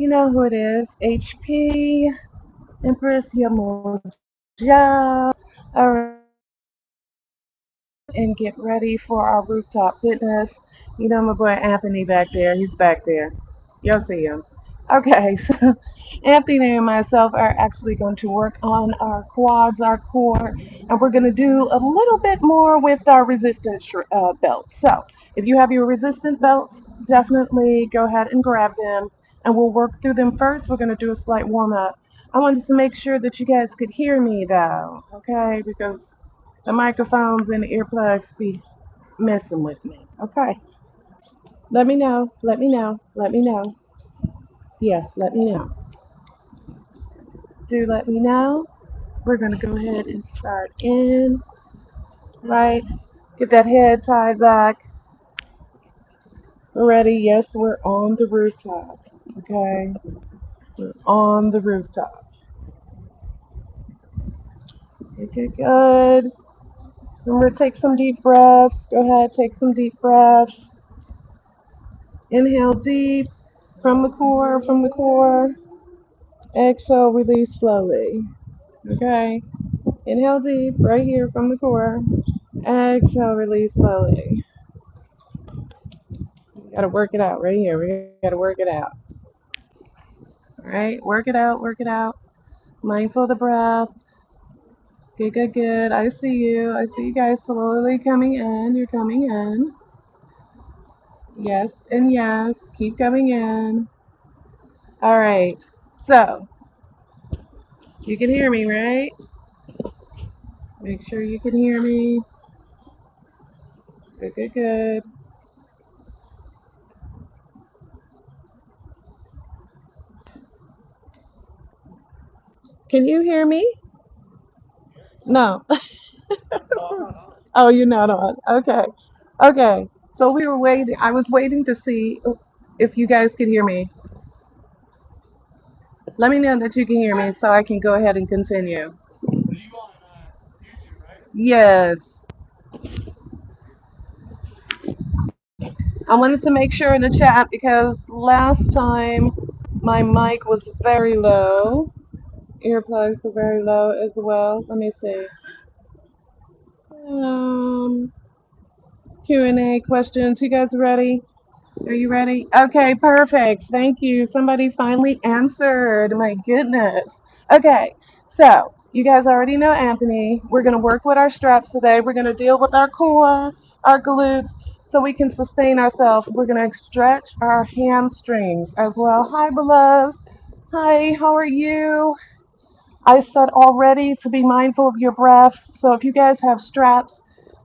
You know who it is. HP, Empress Yamoja. All and get ready for our rooftop fitness. You know my boy Anthony back there. He's back there. You'll see him. Okay, so Anthony and myself are actually going to work on our quads, our core, and we're going to do a little bit more with our resistance belts. So if you have your resistance belts, definitely go ahead and grab them, and we'll work through them first. We're going to do a slight warm up. I wanted to make sure that you guys could hear me though, okay? Because the microphones and the earplugs be messing with me. Okay. Let me know. Let me know. Let me know. Yes, let me know. Do let me know. We're going to go ahead and start in, right? Get that head tied back. We're ready. Yes, we're on the rooftop. Okay. We're on the rooftop. Okay, good. Remember, take some deep breaths. Go ahead, take some deep breaths. Inhale deep from the core, from the core. Exhale, release slowly. Okay. Inhale deep right here from the core. Exhale, release slowly. We gotta work it out right here. We gotta work it out. All right. Work it out, work it out. Mindful of the breath. Good, good, good. I see you. I see you guys slowly coming in. You're coming in. Yes and yes. Keep coming in. All right. So, you can hear me, right? Make sure you can hear me. Good, good, good. Can you hear me? No. Oh, you're not on. Okay. Okay. So we were waiting. I was waiting to see if you guys could hear me. Let me know that you can hear me so I can go ahead and continue. Yes. I wanted to make sure in the chat because last time my mic was very low. Earplugs were very low as well. Let me see. Um, Q&A questions. You guys ready? Are you ready? Okay, perfect. Thank you. Somebody finally answered. My goodness. Okay, so you guys already know Anthony. We're going to work with our straps today. We're going to deal with our core, our glutes, so we can sustain ourselves. We're going to stretch our hamstrings as well. Hi, beloveds. Hi, how are you? I said already to be mindful of your breath. So if you guys have straps,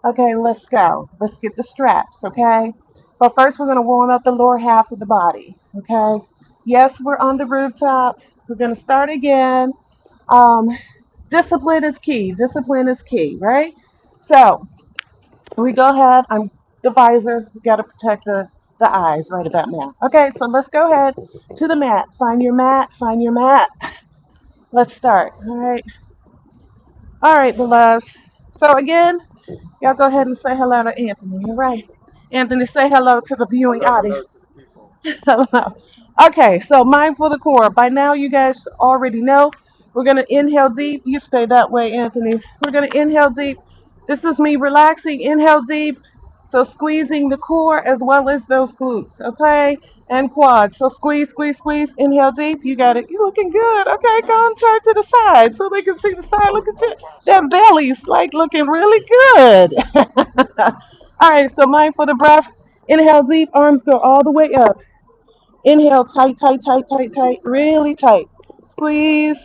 okay, let's go. Let's get the straps, okay? But first, we're going to warm up the lower half of the body, okay? Yes, we're on the rooftop. We're going to start again. Um, discipline is key. Discipline is key, right? So we go ahead. I'm the visor. We got to protect the eyes right about now. Okay, so let's go ahead to the mat. Find your mat. Find your mat. Let's start. All right. All right, beloveds. So again, y'all go ahead and say hello to Anthony. All right. Anthony, say hello to the viewing audience. Hello. Okay, so mindful of the core. By now, you guys already know. We're going to inhale deep. You stay that way, Anthony. We're going to inhale deep. This is me relaxing. Inhale deep. So squeezing the core as well as those glutes, okay? And quads. So squeeze, squeeze, squeeze. Inhale deep. You got it. You looking good. Okay, go on, turn to the side so they can see the side. Look at you. That belly's like looking really good. All right, so mindful of the breath. Inhale deep. Arms go all the way up. Inhale, tight, tight, tight, tight, tight, really tight. Squeeze.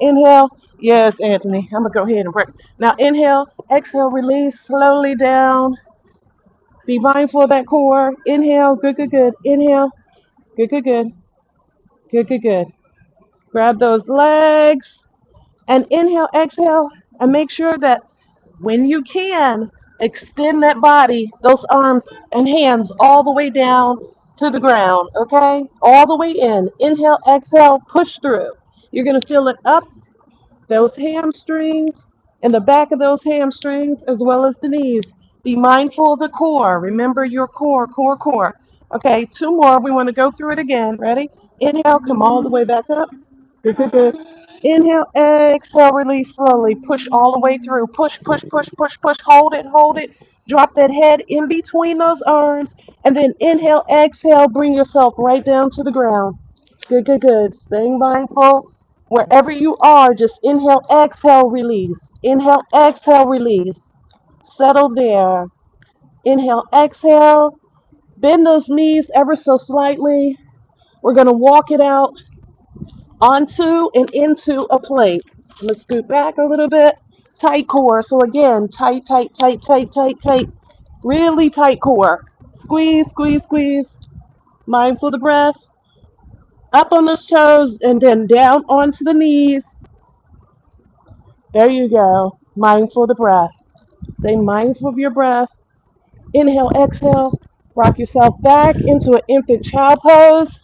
Inhale. Yes, Anthony. I'm going to go ahead and break. Now, inhale, exhale, release slowly down. Be mindful of that core. Inhale. Good, good, good. Inhale. Good, good, good. Good, good, good. Grab those legs and inhale, exhale, and make sure that when you can, extend that body, those arms and hands all the way down to the ground, okay? All the way in. Inhale, exhale, push through. You're going to feel it up those hamstrings and the back of those hamstrings as well as the knees. Be mindful of the core. Remember your core, core, core. Okay, two more. We want to go through it again. Ready? Inhale, come all the way back up. Good, good, good. Inhale, exhale, release slowly. Push all the way through. Push, push, push, push, push. Hold it, hold it. Drop that head in between those arms. And then inhale, exhale, bring yourself right down to the ground. Good, good, good. Staying mindful. Wherever you are, just inhale, exhale, release. Inhale, exhale, release. Settle there. Inhale, exhale. Bend those knees ever so slightly. We're going to walk it out onto and into a plank. Let's scoot back a little bit. Tight core. So again, tight, tight, tight, tight, tight, tight. Really tight core. Squeeze, squeeze, squeeze. Mindful of the breath. Up on those toes and then down onto the knees. There you go. Mindful of the breath. Stay mindful of your breath. Inhale, exhale. Rock yourself back into an infant child pose.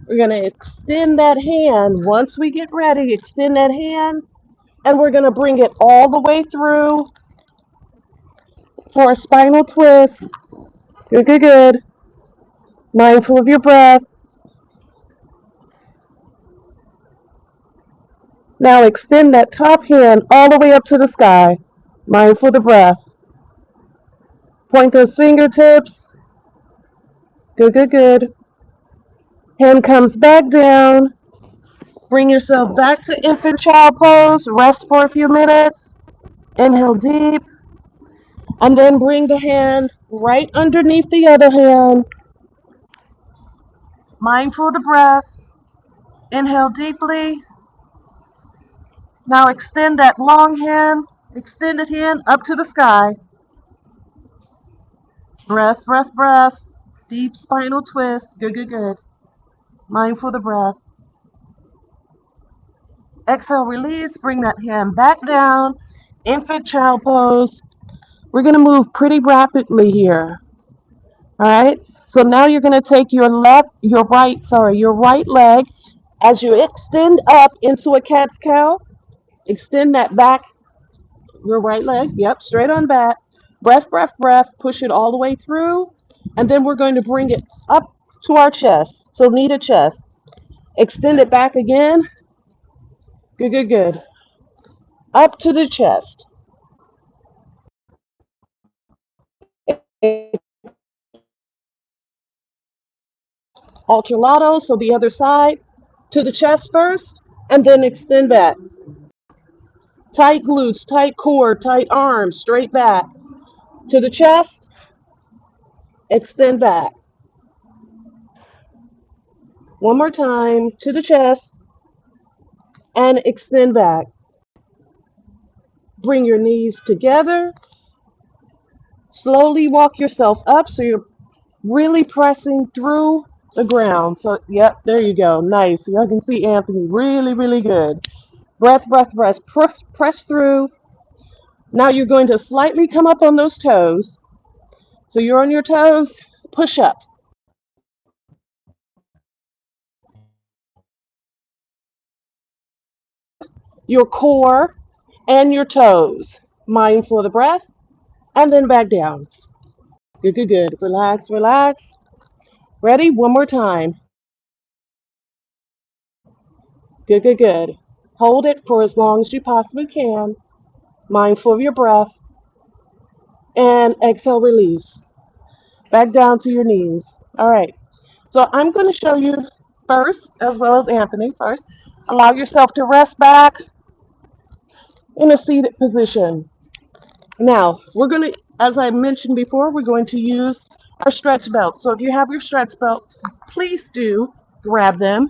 We're going to extend that hand. Once we get ready, extend that hand. And we're going to bring it all the way through for a spinal twist. Good, good, good. Mindful of your breath. Now extend that top hand all the way up to the sky. Mindful of the breath. Point those fingertips. Good, good, good. Hand comes back down. Bring yourself back to infant child pose. Rest for a few minutes. Inhale deep. And then bring the hand right underneath the other hand. Mindful of the breath. Inhale deeply. Now extend that long hand, extended hand up to the sky. Breath, breath, breath. Deep spinal twist. Good, good, good. Mindful of the breath. Exhale, release. Bring that hand back down. Infant child pose. We're going to move pretty rapidly here. All right. So now you're going to take your your right leg as you extend up into a cat's cow. Extend that back, your right leg. Yep, straight on back. Breath, breath, breath. Push it all the way through. And then we're going to bring it up to our chest. So knee to chest. Extend it back again. Good, good, good. Up to the chest. Alternato, so the other side. To the chest first, and then extend back. Tight glutes, tight core, tight arms, straight back. To the chest, extend back. One more time, to the chest, and extend back. Bring your knees together. Slowly walk yourself up so you're really pressing through the ground. So, yep, there you go. Nice. You can see Anthony. Really, really good. Breath, breath, breath. Press through. Now you're going to slightly come up on those toes. So you're on your toes. Push up. Your core and your toes. Mindful of the breath. And then back down. Good, good, good. Relax, relax. Ready? One more time. Good, good, good. Hold it for as long as you possibly can. Mindful of your breath. And exhale, release. Back down to your knees. All right. So I'm going to show you first, as well as Anthony first. Allow yourself to rest back in a seated position. Now, we're going to, as I mentioned before, we're going to use our stretch belts. So if you have your stretch belts, please do grab them.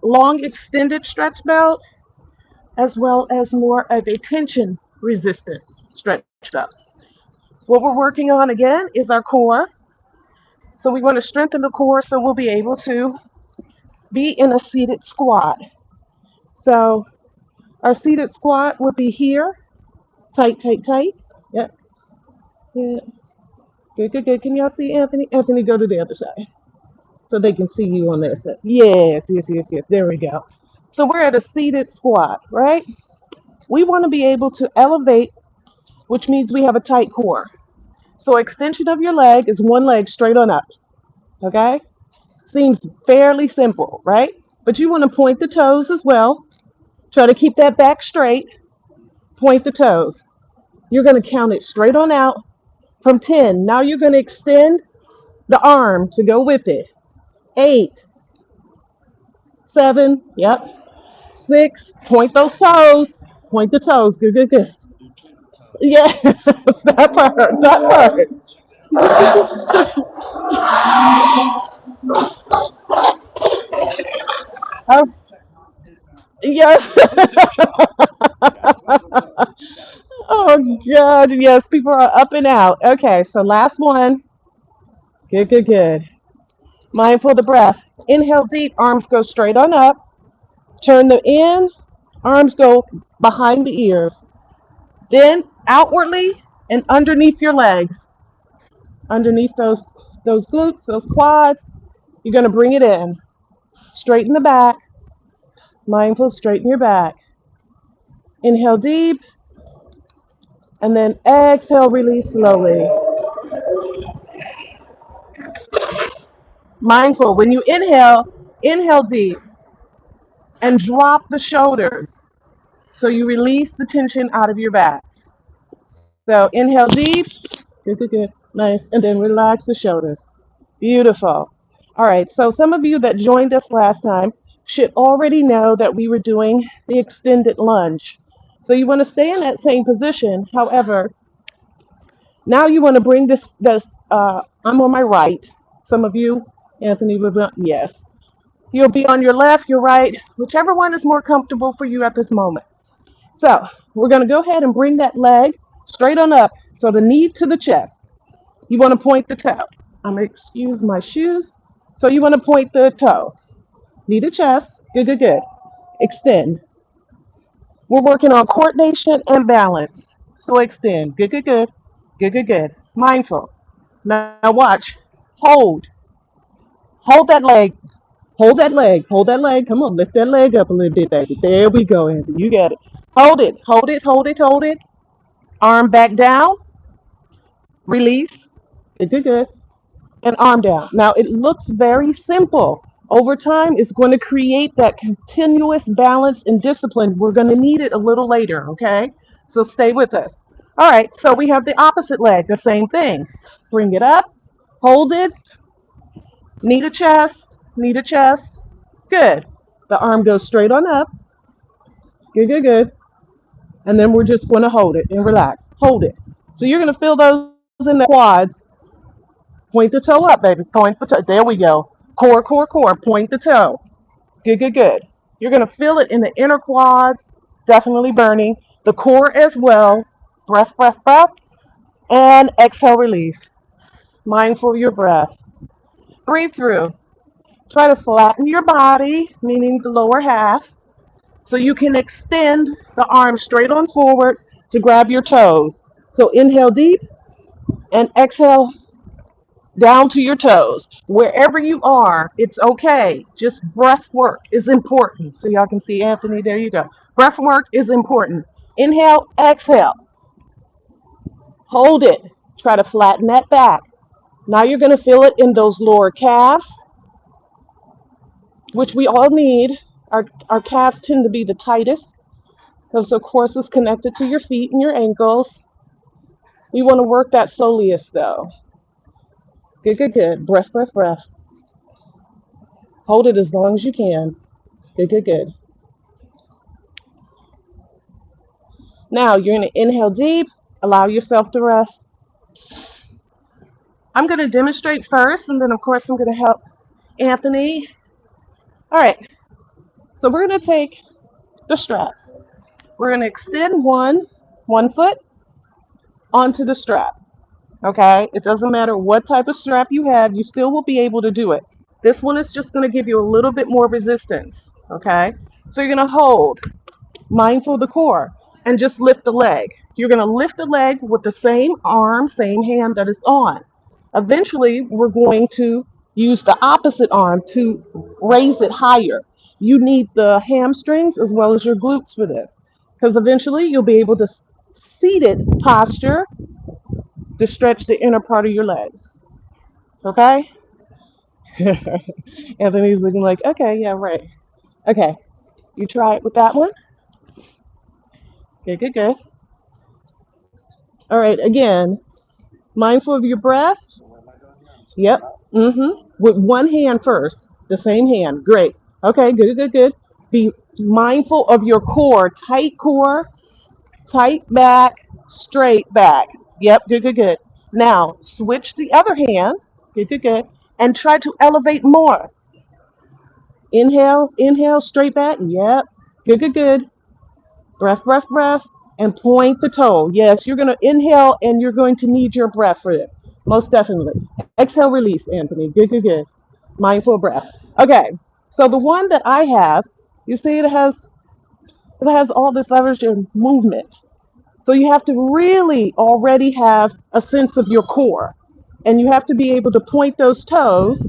Long extended stretch belt, as well as more of a tension resistant stretch belt. What we're working on again is our core. So we want to strengthen the core so we'll be able to be in a seated squat. So our seated squat would be here. Tight, tight, tight. Yep. Yeah. Good, good, good. Can y'all see Anthony? Anthony, go to the other side so they can see you on that side. Yes, yes, yes, yes. There we go. So we're at a seated squat, right? We want to be able to elevate, which means we have a tight core. So extension of your leg is one leg straight on up. Okay? Seems fairly simple, right? But you want to point the toes as well. Try to keep that back straight. Point the toes. You're going to count it straight on out from 10. Now you're going to extend the arm to go with it. 8, 7, yep. 6, point those toes. Point the toes. Good, good, good. Yeah, that part, that part. Oh, yes. Oh, God, yes, people are up and out. Okay, so last one. Good, good, good. Mindful of the breath. Inhale deep, arms go straight on up. Turn them in, arms go behind the ears. Then outwardly and underneath your legs. Underneath those glutes, those quads. You're gonna bring it in. Straighten the back. Mindful, straighten your back. Inhale deep, and then exhale, release slowly. Mindful, when you inhale, inhale deep and drop the shoulders. So you release the tension out of your back. So inhale deep, good, good, good, nice, and then relax the shoulders. Beautiful. All right, so some of you that joined us last time should already know that we were doing the extended lunge. So you want to stay in that same position. However, now you want to bring this, I'm on my right. Some of you, Anthony, will be, yes. You'll be on your left, your right, whichever one is more comfortable for you at this moment. So we're going to go ahead and bring that leg straight on up. So the knee to the chest. You want to point the toe. I'm going to excuse my shoes. So you want to point the toe. Knee to chest. Good, good, good. Extend. We're working on coordination and balance. So extend. Good, good, good. Good, good, good. Mindful. Now watch. Hold. Hold that leg. Hold that leg. Hold that leg. Come on, lift that leg up a little bit, baby. There we go, Anthony. You got it. Hold it. Hold it. Hold it. Hold it. Arm back down. Release. Good, good, good. And arm down. Now it looks very simple. Over time, it's going to create that continuous balance and discipline. We're going to need it a little later, okay? So stay with us. All right, so we have the opposite leg, the same thing. Bring it up, hold it, knee to chest, knee to chest. Good. The arm goes straight on up. Good, good, good. And then we're just going to hold it and relax. Hold it. So you're going to feel those in the quads. Point the toe up, baby. Point the toe. There we go. Core, core, core. Point the toe. Good, good, good. You're going to feel it in the inner quads, definitely burning. The core as well. Breath, breath, breath. And exhale, release. Mindful of your breath. Breathe through. Try to flatten your body, meaning the lower half, so you can extend the arms straight on forward to grab your toes. So inhale deep and exhale down to your toes. Wherever you are, it's okay. Just breath work is important. So y'all can see Anthony, there you go. Breath work is important. Inhale, exhale. Hold it. Try to flatten that back. Now you're going to feel it in those lower calves, which we all need. Our calves tend to be the tightest. Because of course it's connected to your feet and your ankles. We want to work that soleus though. Good, good, good. Breath, breath, breath. Hold it as long as you can. Good, good, good. Now you're going to inhale deep, allow yourself to rest. I'm going to demonstrate first, and then of course I'm going to help Anthony. All right, so we're going to take the strap. We're going to extend one foot onto the strap. Okay, it doesn't matter what type of strap you have, you still will be able to do it. This one is just going to give you a little bit more resistance. Okay, so you're going to hold, mindful of the core, and just lift the leg. You're going to lift the leg with the same arm, same hand that it's on. Eventually, we're going to use the opposite arm to raise it higher. You need the hamstrings as well as your glutes for this, because eventually you'll be able to seated posture to stretch the inner part of your legs. Okay? Anthony's looking like, okay, yeah, right. Okay, you try it with that one. Good, good, good. All right, again, mindful of your breath. Yep. With one hand first, the same hand. Great. Okay, good, good, good. Be mindful of your core, tight back, straight back. Yep, good, good, good. Now, switch the other hand. Good, good, good. And try to elevate more. Inhale, inhale, straight back. Yep. Good, good, good. Breath, breath, breath. And point the toe. Yes, you're going to inhale and you're going to need your breath for it. Most definitely. Exhale, release, Anthony. Good, good, good. Mindful breath. Okay. So the one that I have, you see it has all this leverage and movement. So you have to really already have a sense of your core. And you have to be able to point those toes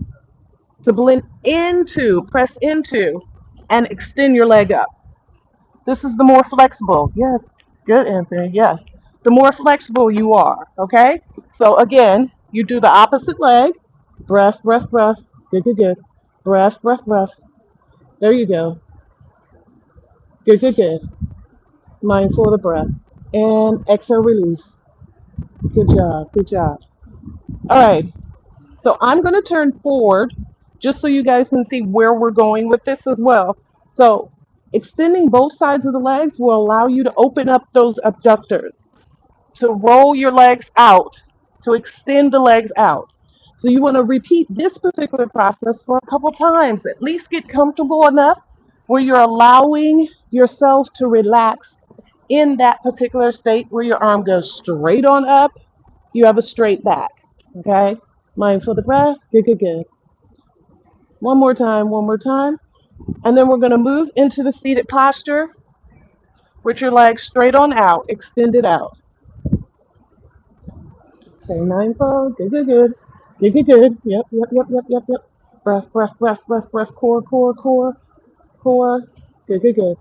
to blend into, press into, and extend your leg up. This is the more flexible. Yes. Good, Anthony. Yes. The more flexible you are. Okay. So again, you do the opposite leg. Breath, breath, breath. Good, good, good. Breath, breath, breath. There you go. Good, good, good. Mindful of the breath. And exhale, release. Good job. Good job. All right. So I'm going to turn forward just so you guys can see where we're going with this as well. So extending both sides of the legs will allow you to open up those abductors, to roll your legs out, to extend the legs out. So you want to repeat this particular process for a couple times. At least get comfortable enough where you're allowing yourself to relax in that particular state where your arm goes straight on up. You have a straight back. Okay? Mindful of the breath. Good, good, good. One more time, one more time. And then we're going to move into the seated posture with your legs straight on out, extended out. Stay mindful. Good, good, good. Good, good, good. Yep, yep, yep, yep, yep, yep. Breath, breath, breath, breath, breath. Core, core, core, core. Good, good, good.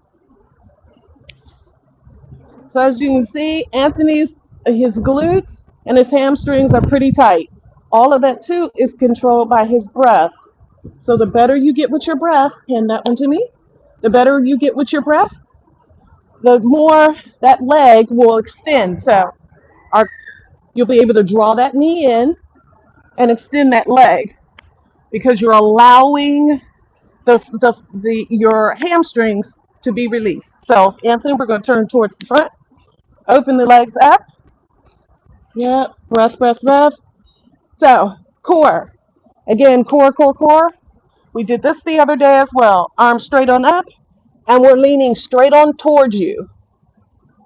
So as you can see, Anthony's, his glutes and his hamstrings are pretty tight. All of that too is controlled by his breath. So the better you get with your breath, hand that one to me. The better you get with your breath, the more that leg will extend. So our, you'll be able to draw that knee in and extend that leg because you're allowing your hamstrings to be released. So Anthony, we're going to turn towards the front. Open the legs up. Yep. Breath, breath, breath. So core. Again, core, core, core. We did this the other day as well. Arms straight on up, and we're leaning straight on towards you,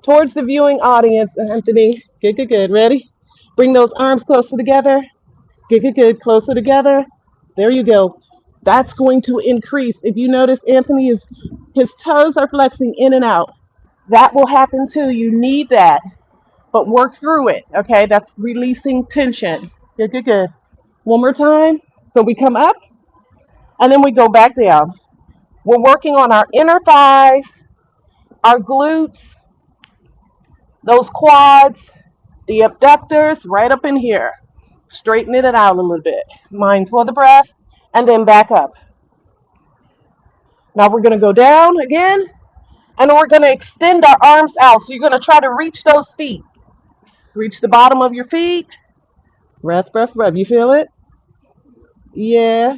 towards the viewing audience, Anthony. Good, good, good. Ready? Bring those arms closer together. Good, good, good. Closer together. There you go. That's going to increase. If you notice, Anthony is his toes are flexing in and out. That will happen too. You need that, but work through it. Okay, that's releasing tension. Good, good, good. One more time. So we come up and then we go back down. We're working on our inner thighs, our glutes, those quads, the abductors right up in here. Straighten it out a little bit. Mindful of the breath, and then back up. Now we're going to go down again, and we're going to extend our arms out. So you're going to try to reach those feet. Reach the bottom of your feet. Breath, breath, breath. You feel it? Yeah.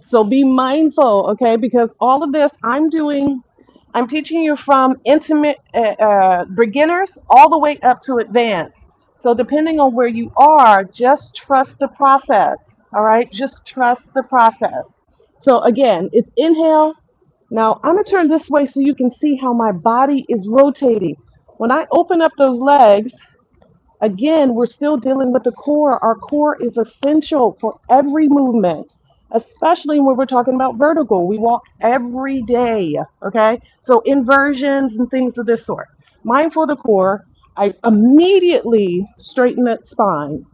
So be mindful, okay? Because all of this I'm teaching you from intimate beginners all the way up to advanced. So depending on where you are, just trust the process. All right, just trust the process. So again, it's inhale. Now I'm gonna turn this way so you can see how my body is rotating. When I open up those legs, again, we're still dealing with the core. Our core is essential for every movement, especially when we're talking about vertical. We walk every day, okay? So inversions and things of this sort. Mindful of the core, I immediately straighten that spine.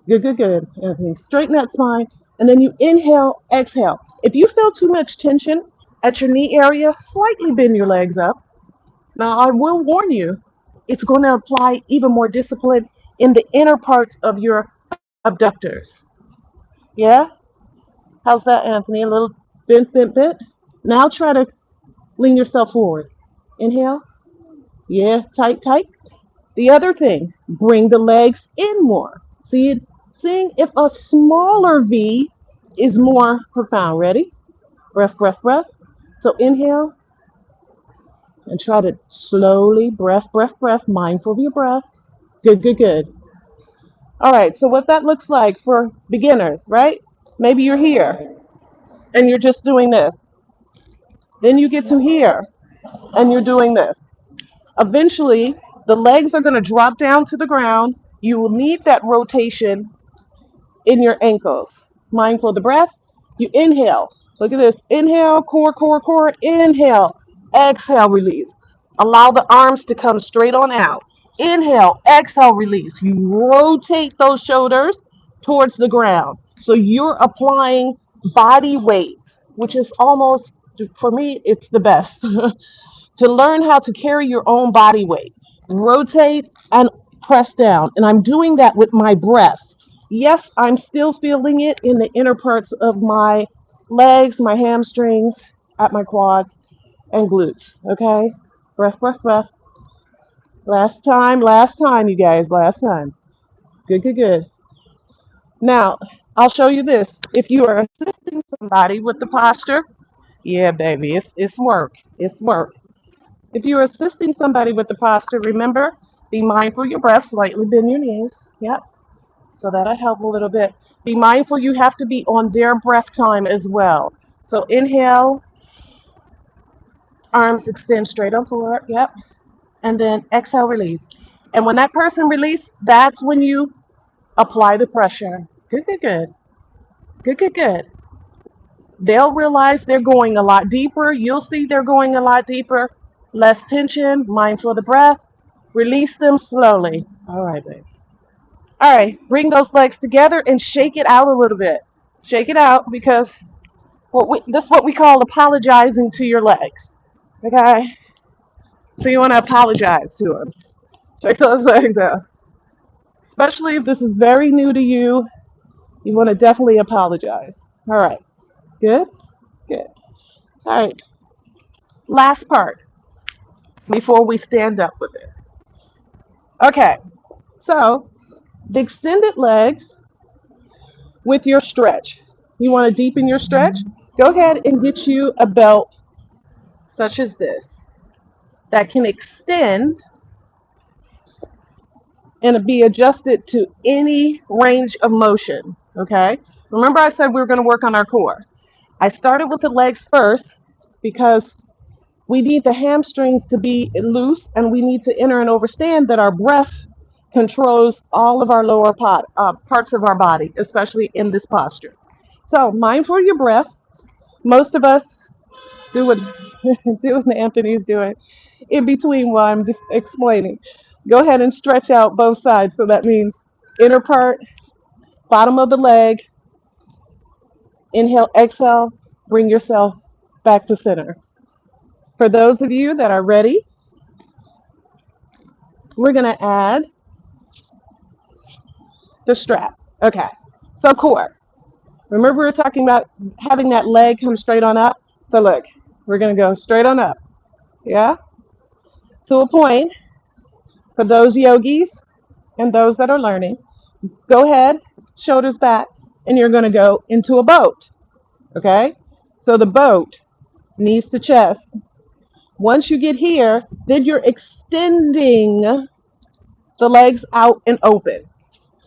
Good, good, good. Anthony, straighten that spine. And then you inhale, exhale. If you feel too much tension at your knee area, slightly bend your legs up. Now, I will warn you, it's going to apply even more discipline in the inner parts of your abductors. Yeah? How's that, Anthony? A little bent, bent, bent. Now try to lean yourself forward. Inhale. Yeah, tight, tight. The other thing, bring the legs in more. Seeing if a smaller V is more profound. Ready? Breath, breath, breath. So inhale and try to slowly breath, breath, breath, mindful of your breath. Good, good, good. All right, so what that looks like for beginners, right? Maybe you're here and you're just doing this. Then you get to here and you're doing this. Eventually, the legs are going to drop down to the ground. You will need that rotation in your ankles. Mindful of the breath. You inhale. Look at this. Inhale, core, core, core. Inhale. Exhale, release. Allow the arms to come straight on out. Inhale, exhale, release. You rotate those shoulders towards the ground. So you're applying body weight, which is almost, for me, it's the best. To learn how to carry your own body weight. Rotate and press down. And I'm doing that with my breath. Yes, I'm still feeling it in the inner parts of my legs, my hamstrings, at my quads and glutes. Okay? Breath, breath, breath. Last time, you guys, last time. Good, good, good. Now, I'll show you this. If you are assisting somebody with the posture, yeah, baby, it's work. It's work. If you're assisting somebody with the posture, remember, be mindful of your breath, slightly bend your knees. Yep. So that'll help a little bit. Be mindful you have to be on their breath time as well. So inhale, arms extend straight up forward. Yep. And then exhale, release. And when that person releases, that's when you apply the pressure. Good, good, good. Good, good, good. They'll realize they're going a lot deeper. You'll see they're going a lot deeper. Less tension, mindful of the breath. Release them slowly. All right, babe. All right, bring those legs together and shake it out a little bit. Shake it out because this is what we call apologizing to your legs. Okay? So you want to apologize to them. Shake those legs out. Especially if this is very new to you, you want to definitely apologize. All right. Good? Good. All right. Last part before we stand up with it. Okay. So the extended legs with your stretch. You want to deepen your stretch? Go ahead and get you a belt such as this that can extend and be adjusted to any range of motion. Okay? Remember I said we were going to work on our core. I started with the legs first because we need the hamstrings to be loose and we need to enter and understand that our breath controls all of our lower parts of our body, especially in this posture. So mindful of your breath. Most of us do what do what Anthony's doing in between while I'm just explaining. Go ahead and stretch out both sides. So that means inner part, bottom of the leg, inhale, exhale, bring yourself back to center. For those of you that are ready, we're going to add the strap. Okay, so core. Remember we were talking about having that leg come straight on up? So look, we're going to go straight on up. Yeah? To a point. For those yogis and those that are learning, go ahead, shoulders back, and you're going to go into a boat. Okay? So the boat, knees to chest. Once you get here, then you're extending the legs out and open.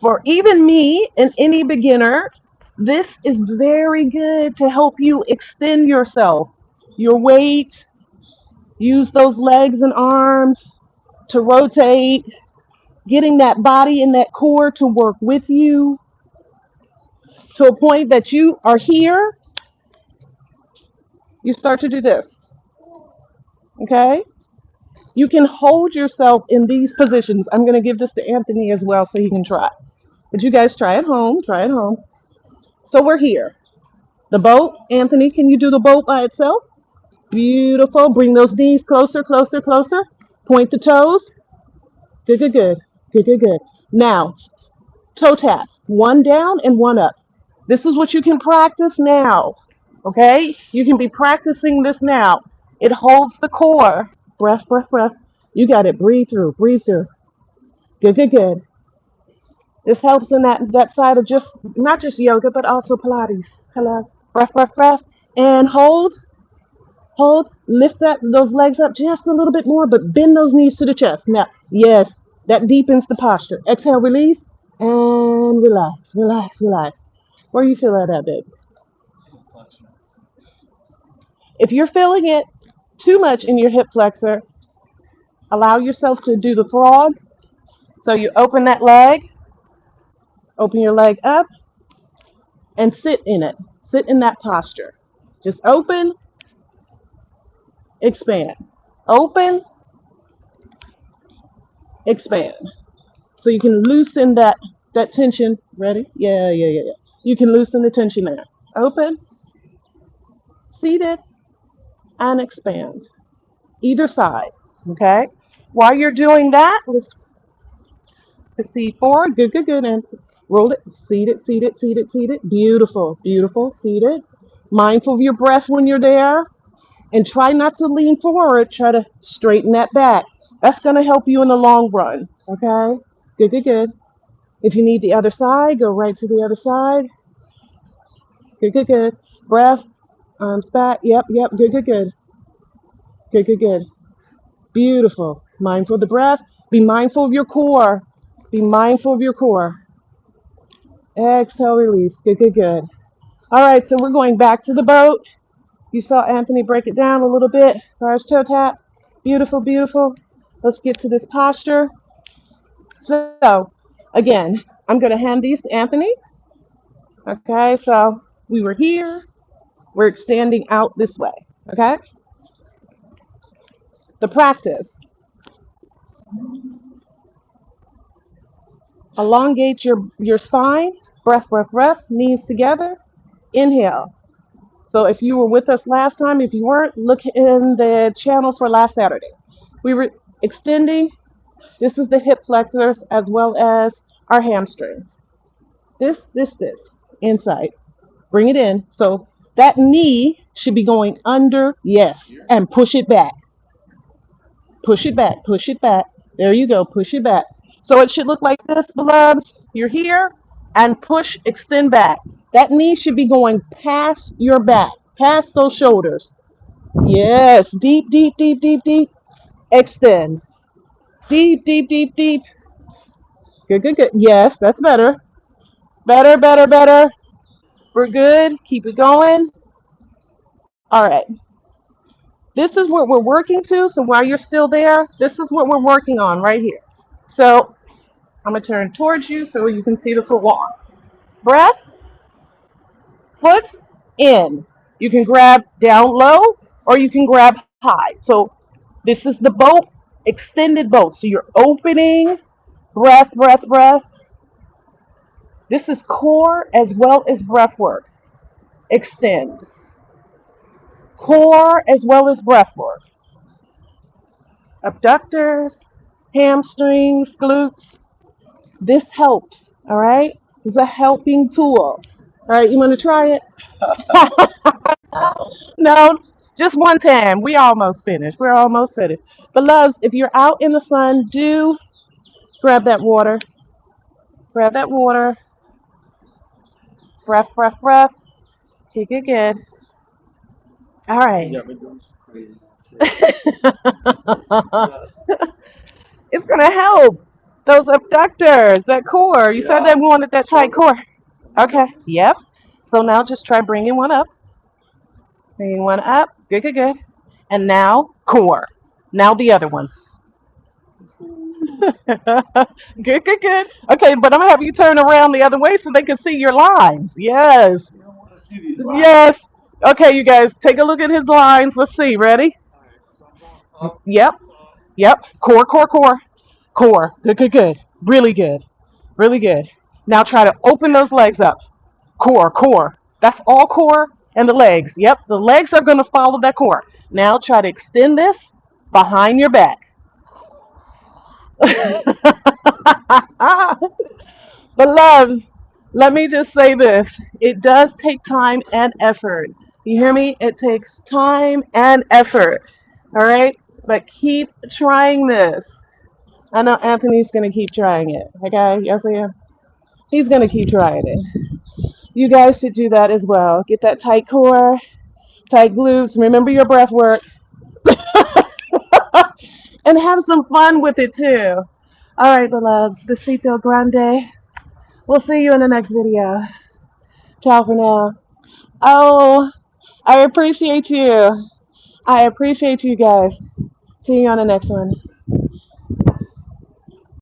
For even me and any beginner, this is very good to help you extend yourself, your weight, use those legs and arms to rotate, getting that body and that core to work with you to a point that you are here. You start to do this. Okay? You can hold yourself in these positions. I'm going to give this to Anthony as well so he can try. But you guys try at home. Try at home. So we're here. The boat. Anthony, can you do the boat by itself? Beautiful. Bring those knees closer, closer, closer. Point the toes. Good, good. Good, good, good. Now, toe tap. One down and one up. This is what you can practice now. Okay? You can be practicing this now. It holds the core. Breath, breath, breath. You got it. Breathe through. Breathe through. Good, good, good. This helps in that side of just not just yoga, but also Pilates. Hello. Breath, breath, breath. And hold, hold. Lift those legs up just a little bit more, but bend those knees to the chest. Now, yes, that deepens the posture. Exhale, release, and relax, relax, relax. Where you feel that at, babe? If you're feeling it too much in your hip flexor, allow yourself to do the frog. So you open your leg up, and sit in it. Sit in that posture. Just open, expand. Open, expand. So you can loosen that tension. Ready? Yeah, yeah, yeah, yeah. You can loosen the tension there. Open, seated, and expand. Either side. Okay? While you're doing that, let's see forward. Good, good, good. And roll it. Seated, seated, seated, seated. Beautiful, beautiful. Seated. Mindful of your breath when you're there. And try not to lean forward. Try to straighten that back. That's going to help you in the long run. Okay? Good, good, good. If you need the other side, go right to the other side. Good, good, good. Breath, arms back. Yep, yep. Good, good, good. Good, good, good. Beautiful. Mindful of the breath. Be mindful of your core. Be mindful of your core. Exhale, release. Good, good, good. All right, so we're going back to the boat. You saw Anthony break it down a little bit. First toe taps. Beautiful, beautiful. Let's get to this posture. So, again, I'm going to hand these to Anthony. Okay, so we were here. We're extending out this way. Okay? The practice. Elongate your spine. Breath, breath, breath. Knees together. Inhale. So if you were with us last time, if you weren't, look in the channel for last Saturday. We were extending. This is the hip flexors as well as our hamstrings. This, inside. Bring it in. So that knee should be going under, yes, and push it back. Push it back, push it back. There you go, push it back. So it should look like this, beloveds. You're here and push, extend back. That knee should be going past your back, past those shoulders. Yes, deep, deep, deep, deep, deep. Extend. Deep, deep, deep, deep. Good, good, good. Yes, that's better. Better, better, better. We're good. Keep it going. All right. This is what we're working to. So while you're still there, this is what we're working on right here. So I'm going to turn towards you so you can see the full walk. Breath, foot, in. You can grab down low or you can grab high. So this is the boat, extended boat. So you're opening, breath, breath, breath. This is core as well as breath work. Extend. Core as well as breath work. Abductors, hamstrings, glutes. This helps, all right? This is a helping tool. All right, you want to try it? No, just one time. We almost finished. We're almost finished. But loves, if you're out in the sun, do grab that water. Grab that water. Breath, breath, breath. Take it good. All right. It's gonna help. Those abductors, that core. You said they wanted that tight core. Okay. Yep. So now just try bringing one up. Bringing one up. Good, good, good. And now core. Now the other one. Good, good, good. Okay, but I'm gonna have you turn around the other way so they can see your lines. Yes. Yes. Okay, you guys, take a look at his lines. Let's see. Ready? Yep. Yep. Core, core, core. Core. Good, good, good. Really good. Really good. Now try to open those legs up. Core, core. That's all core and the legs. Yep, the legs are going to follow that core. Now try to extend this behind your back. But loves, Let me just say this. It does take time and effort. You hear me? It takes time and effort. All right? But keep trying this. I know Anthony's going to keep trying it. Okay? Yes, I am. He's going to keep trying it. You guys should do that as well. Get that tight core, tight glutes. Remember your breath work. And have some fun with it too. All right, beloveds. Besito grande. We'll see you in the next video. Ciao for now. Oh, I appreciate you. I appreciate you guys. See you on the next one.